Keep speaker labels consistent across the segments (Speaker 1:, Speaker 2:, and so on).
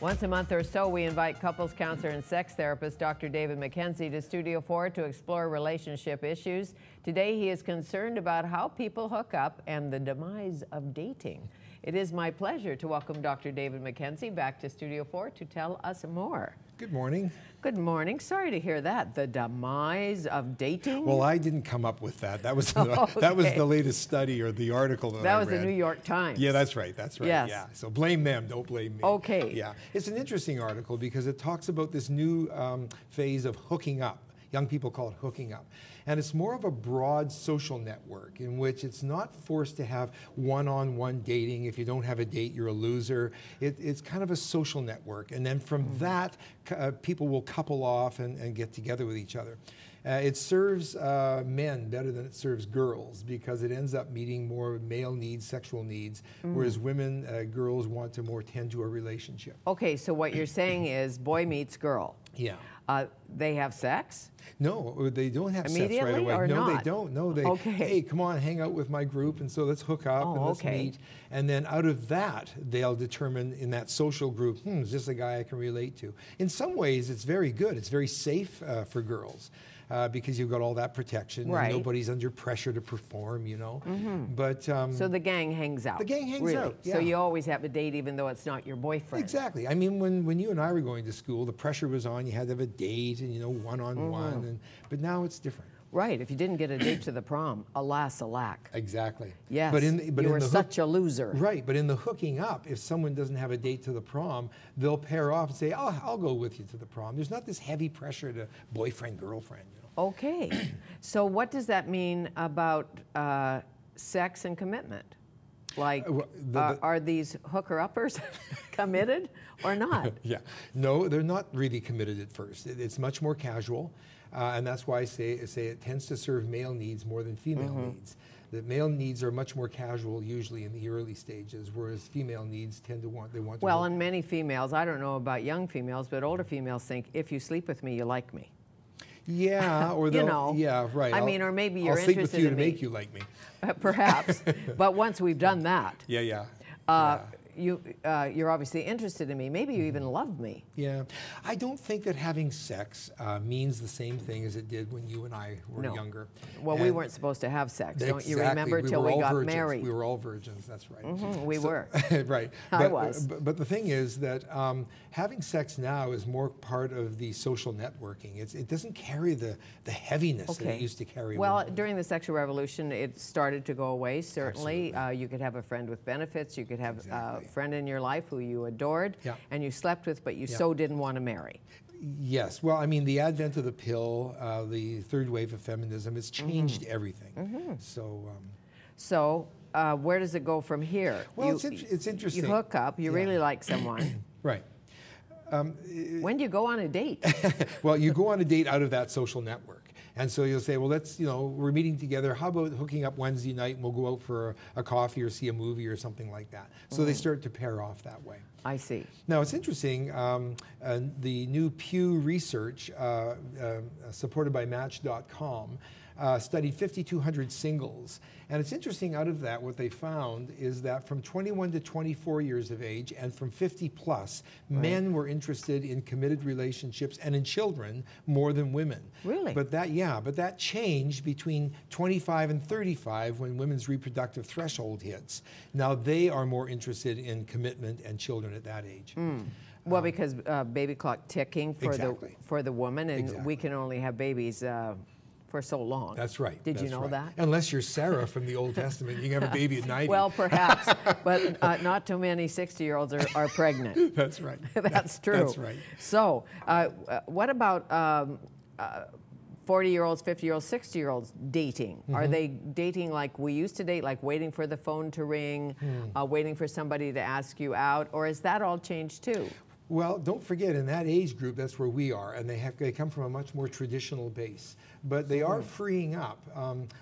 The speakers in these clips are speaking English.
Speaker 1: Once a month or so, we invite couples counselor and sex therapist Dr. David McKenzie to Studio 4 to explore relationship issues. Today, he is concerned about how people hook up and the demise of dating. It is my pleasure to welcome Dr. David McKenzie back to Studio 4 to tell us more.
Speaker 2: Good morning.
Speaker 1: Good morning. Sorry to hear that. The demise of dating?
Speaker 2: Well, I didn't come up with that. That was that was the latest study or the article that I read.
Speaker 1: That was the New York Times.
Speaker 2: Yeah, that's right. That's right.
Speaker 1: Yes.
Speaker 2: Yeah. So blame them. Don't blame me.
Speaker 1: Okay.
Speaker 2: Yeah. It's an interesting article because it talks about this new phase of hooking up. Young people call it hooking up. And it's more of a broad social network in which it's not forced to have one-on-one dating. If you don't have a date, you're a loser. It's kind of a social network. And then from that, people will couple off and get together with each other. It serves men better than it serves girls because it ends up meeting more male needs, sexual needs, whereas women, girls want to more tend to a relationship.
Speaker 1: Okay, so what you're saying is boy meets girl.
Speaker 2: Yeah.
Speaker 1: They have sex?
Speaker 2: No, they don't have sex right away.
Speaker 1: Or
Speaker 2: no,
Speaker 1: not?
Speaker 2: They don't. No, they.
Speaker 1: Okay.
Speaker 2: Hey, come on, hang out with my group, and so let's hook up and let's meet. And then out of that, they'll determine in that social group, is this a guy I can relate to? In some ways, it's very good. It's very safe for girls. Because you've got all that protection, and nobody's under pressure to perform, you know. But
Speaker 1: so the gang hangs out.
Speaker 2: The gang hangs out. Yeah.
Speaker 1: So you always have a date, even though it's not your boyfriend.
Speaker 2: Exactly. I mean, when you and I were going to school, the pressure was on. You had to have a date, and one-on-one. But now it's different.
Speaker 1: Right. If you didn't get a date to the prom, alas, alack.
Speaker 2: Exactly.
Speaker 1: Yes.
Speaker 2: But
Speaker 1: you were such a loser.
Speaker 2: Right. But in the hooking up, if someone doesn't have a date to the prom, they'll pair off and say, "Oh, I'll go with you to the prom." There's not this heavy pressure to boyfriend, girlfriend. You know?
Speaker 1: Okay. So what does that mean about sex and commitment? Like, are these hooker-uppers committed or not?
Speaker 2: Yeah. No, they're not really committed at first. It's much more casual. And that's why I say it tends to serve male needs more than female needs. The male needs are much more casual usually in the early stages, whereas female needs tend to want to
Speaker 1: Well, and many females, I don't know about young females, but older females think, if you sleep with me, you like me.
Speaker 2: Yeah, or they'll, yeah, right.
Speaker 1: I mean, or maybe you're interested in me.
Speaker 2: I'll sleep with you to make you like me.
Speaker 1: Perhaps, but once we've done that.
Speaker 2: Yeah.
Speaker 1: You're obviously interested in me. Maybe you even love me.
Speaker 2: Yeah. I don't think that having sex means the same thing as it did when you and I were younger.
Speaker 1: Well, we weren't supposed to have sex. Don't you remember till we got married?
Speaker 2: We were all virgins. That's right.
Speaker 1: We were.
Speaker 2: Right.
Speaker 1: I was.
Speaker 2: But the thing is that having sex now is more part of the social networking. It doesn't carry the heaviness that it used to carry.
Speaker 1: Well, during the sexual revolution, it started to go away, certainly. You could have a friend with benefits. You could have a friend in your life who you adored and you slept with, but you so didn't want to marry.
Speaker 2: Yes. Well, I mean, the advent of the pill, the third wave of feminism, it's changed everything.
Speaker 1: So where does it go from here?
Speaker 2: Well, it's interesting.
Speaker 1: You hook up. You really like someone.
Speaker 2: Right.
Speaker 1: When do you go on a date?
Speaker 2: Well, you go on a date out of that social network. And so you'll say, well, we're meeting together. How about hooking up Wednesday night and we'll go out for a coffee or see a movie or something like that. So they start to pair off that way.
Speaker 1: I see.
Speaker 2: Now, it's interesting. The new Pew research supported by Match.com studied 5,200 singles. And it's interesting, out of that, what they found is that from 21 to 24 years of age and from 50 plus, men were interested in committed relationships and in children more than women.
Speaker 1: Really?
Speaker 2: But that changed between 25 and 35 when women's reproductive threshold hits. Now they are more interested in commitment and children at that age.
Speaker 1: Well, because baby clock ticking for the woman, and we can only have babies for so long.
Speaker 2: That's right.
Speaker 1: Did you know that?
Speaker 2: Unless you're Sarah from the Old Testament, you can have a baby at 90.
Speaker 1: Well, perhaps, but not too many 60-year-olds are pregnant.
Speaker 2: That's right.
Speaker 1: That's true.
Speaker 2: That's right.
Speaker 1: So, what about 40-year-olds, 50-year-olds, 60-year-olds dating? Are they dating like we used to date, like waiting for the phone to ring, waiting for somebody to ask you out, or has that all changed too?
Speaker 2: Well, don't forget, in that age group, that's where we are, and they come from a much more traditional base. But they are freeing up.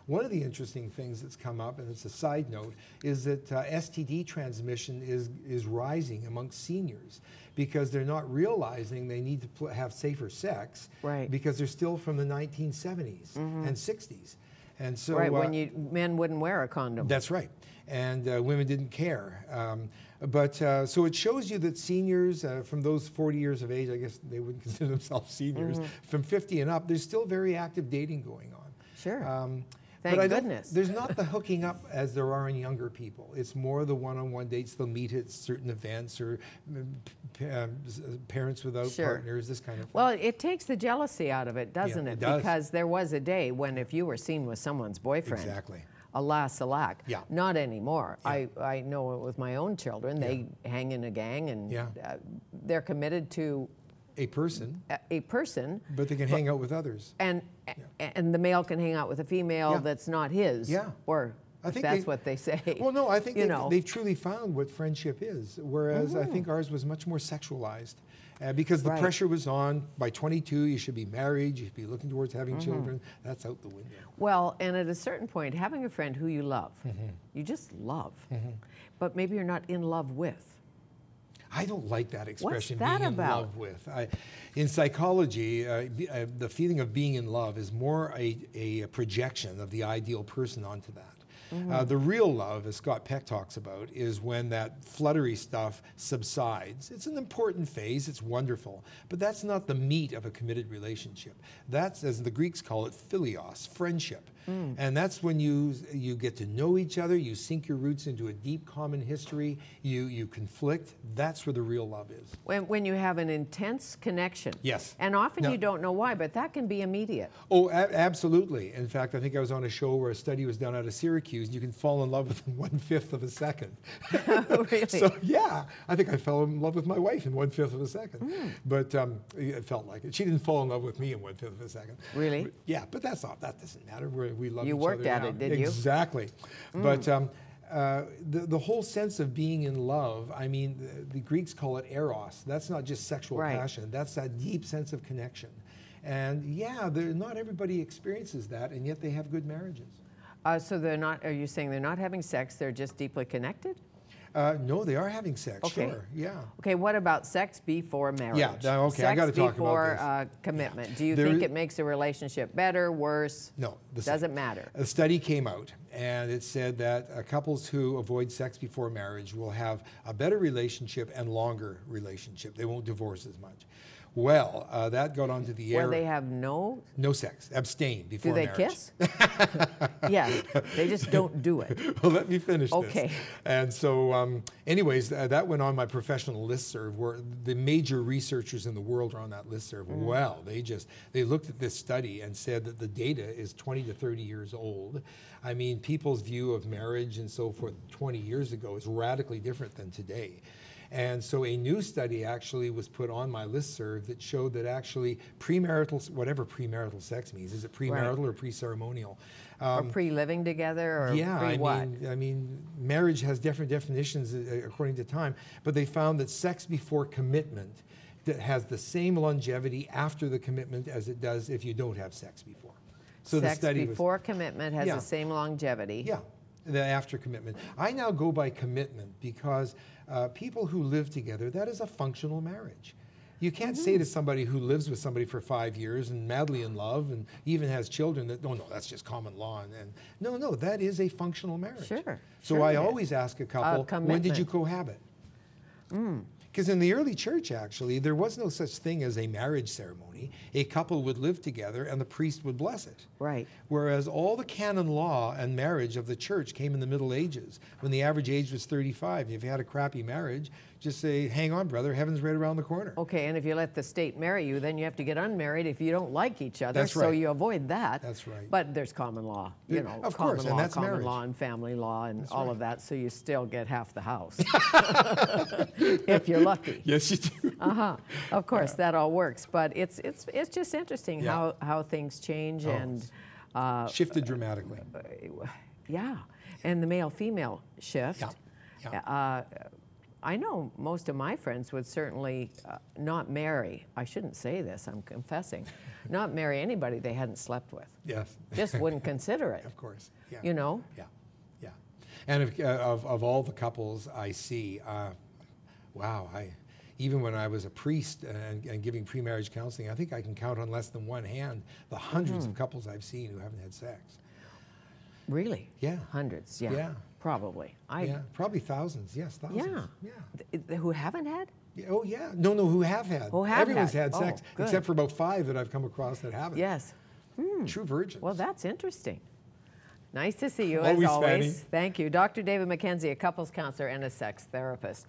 Speaker 2: One of the interesting things that's come up, and it's a side note, is that STD transmission is rising amongst seniors because they're not realizing they need to have safer sex because they're still from the 1970s and 60s. And so
Speaker 1: right, when men wouldn't wear a condom.
Speaker 2: That's right. And women didn't care. So it shows you that seniors, from those 40 years of age, I guess they wouldn't consider themselves seniors, from 50 and up, there's still very active dating going on.
Speaker 1: Sure.
Speaker 2: Thank
Speaker 1: goodness.
Speaker 2: There's not the hooking up as there are in younger people. It's more the one-on-one dates. They'll meet at certain events, or parents without partners, this kind of thing.
Speaker 1: Well, it takes the jealousy out of it, doesn't it?
Speaker 2: It does.
Speaker 1: Because there was a day when if you were seen with someone's boyfriend,
Speaker 2: exactly.
Speaker 1: Alas, alack.
Speaker 2: Yeah.
Speaker 1: Not anymore.
Speaker 2: Yeah.
Speaker 1: I know it with my own children. They hang in a gang, and they're committed to
Speaker 2: a person,
Speaker 1: but
Speaker 2: they can hang out with others.
Speaker 1: And the male can hang out with a female that's not his.
Speaker 2: Yeah.
Speaker 1: Or I think that's what they say.
Speaker 2: Well, no, I think they've truly found what friendship is, whereas I think ours was much more sexualized. Because the pressure was on. By 22, you should be married, you should be looking towards having children. That's out the window.
Speaker 1: Well, and at a certain point, having a friend who you love, you just love, but maybe you're not in love with.
Speaker 2: I don't like that expression,
Speaker 1: What's that
Speaker 2: being
Speaker 1: about?
Speaker 2: in love with. In psychology, the feeling of being in love is more a projection of the ideal person onto that. The real love, as Scott Peck talks about, is when that fluttery stuff subsides. It's an important phase, it's wonderful, but that's not the meat of a committed relationship. That's, as the Greeks call it, philios, friendship. And that's when you get to know each other, you sink your roots into a deep common history, you conflict. That's where the real love is.
Speaker 1: When you have an intense connection.
Speaker 2: Yes.
Speaker 1: And often you don't know why, but that can be immediate.
Speaker 2: Oh, absolutely. In fact, I think I was on a show where a study was done out of Syracuse, and you can fall in love within 1/5 of a second.
Speaker 1: Oh, really?
Speaker 2: So, yeah, I think I fell in love with my wife in 1/5 of a second. But it felt like it. She didn't fall in love with me in 1/5 of a second.
Speaker 1: Really?
Speaker 2: But, yeah, but that doesn't matter. We love each other.
Speaker 1: You worked at it, did you?
Speaker 2: Exactly. But the whole sense of being in love, I mean, the Greeks call it eros. That's not just sexual passion. That's that deep sense of connection. And yeah, not everybody experiences that, and yet they have good marriages.
Speaker 1: So they're not, are you saying they're not having sex, they're just deeply connected?
Speaker 2: No, they are having sex, sure, yeah.
Speaker 1: Okay, what about sex before marriage?
Speaker 2: Yeah, okay, I got to talk about this.
Speaker 1: Sex before commitment. Do you think it makes a relationship better, worse?
Speaker 2: No.
Speaker 1: Doesn't matter.
Speaker 2: A study came out, and it said that couples who avoid sex before marriage will have a better relationship and longer relationship. They won't divorce as much. Well, that got onto the air.
Speaker 1: Where they have no
Speaker 2: sex, abstain before
Speaker 1: marriage. Do they kiss? Yeah, they just don't do it.
Speaker 2: Well, let me finish this.
Speaker 1: Okay.
Speaker 2: And so, anyways, that went on my professional listserv, where the major researchers in the world are on that listserv. Well, they looked at this study and said that the data is 20 to 30 years old. I mean, people's view of marriage and so forth 20 years ago is radically different than today. And so a new study actually was put on my listserv that showed that actually premarital, whatever premarital sex means, is it premarital or pre-ceremonial?
Speaker 1: Or pre-living together, or pre-what?
Speaker 2: I mean, marriage has different definitions according to time, but they found that sex before commitment that has the same longevity after the commitment as it does if you don't have sex before. So
Speaker 1: sex
Speaker 2: the study
Speaker 1: before commitment has the same longevity.
Speaker 2: Yeah, the after commitment. I now go by commitment because people who live together, that is a functional marriage. You can't say to somebody who lives with somebody for 5 years and madly in love and even has children that, oh no, that's just common law. And no, that is a functional marriage.
Speaker 1: Sure.
Speaker 2: So I always ask a couple, when did you cohabit? Because in the early church, actually, there was no such thing as a marriage ceremony. A couple would live together and the priest would bless it.
Speaker 1: Right.
Speaker 2: Whereas all the canon law and marriage of the church came in the Middle Ages, when the average age was 35. If you had a crappy marriage, just say, hang on, brother, heaven's right around the corner.
Speaker 1: Okay, and if you let the state marry you, then you have to get unmarried if you don't like each other.
Speaker 2: That's right.
Speaker 1: So you avoid that.
Speaker 2: That's right.
Speaker 1: But there's common law, you know,
Speaker 2: of course, and that's
Speaker 1: common
Speaker 2: marriage.
Speaker 1: law and family law and
Speaker 2: That's
Speaker 1: all
Speaker 2: right.
Speaker 1: of that, so you still get half the house. If you're lucky.
Speaker 2: Yes, you do.
Speaker 1: Of course, that all works, but it's just interesting how things change and
Speaker 2: shifted dramatically.
Speaker 1: Yeah, and the male-female shift.
Speaker 2: Yeah.
Speaker 1: I know most of my friends would certainly not marry. I shouldn't say this, I'm confessing. Not marry anybody they hadn't slept with.
Speaker 2: Yes.
Speaker 1: Just wouldn't consider it.
Speaker 2: Of course. Yeah.
Speaker 1: You know?
Speaker 2: Yeah. Yeah. And of all the couples I see, wow, even when I was a priest and giving pre-marriage counseling, I think I can count on less than one hand the hundreds of couples I've seen who haven't had sex.
Speaker 1: Really?
Speaker 2: Yeah.
Speaker 1: Hundreds, yeah.
Speaker 2: Yeah.
Speaker 1: Probably.
Speaker 2: Yeah, probably thousands. Yes, thousands.
Speaker 1: Yeah.
Speaker 2: Yeah.
Speaker 1: Who haven't had?
Speaker 2: Yeah, oh, yeah. No, who have had.
Speaker 1: Who have
Speaker 2: Everyone's
Speaker 1: had.
Speaker 2: had sex,
Speaker 1: Oh,
Speaker 2: except for about 5 that I've come across that haven't.
Speaker 1: Yes.
Speaker 2: True virgins.
Speaker 1: Well, that's interesting. Nice to see you,
Speaker 2: Always,
Speaker 1: as always.
Speaker 2: Fanny.
Speaker 1: Thank you. Dr. David McKenzie, a couples counselor and a sex therapist.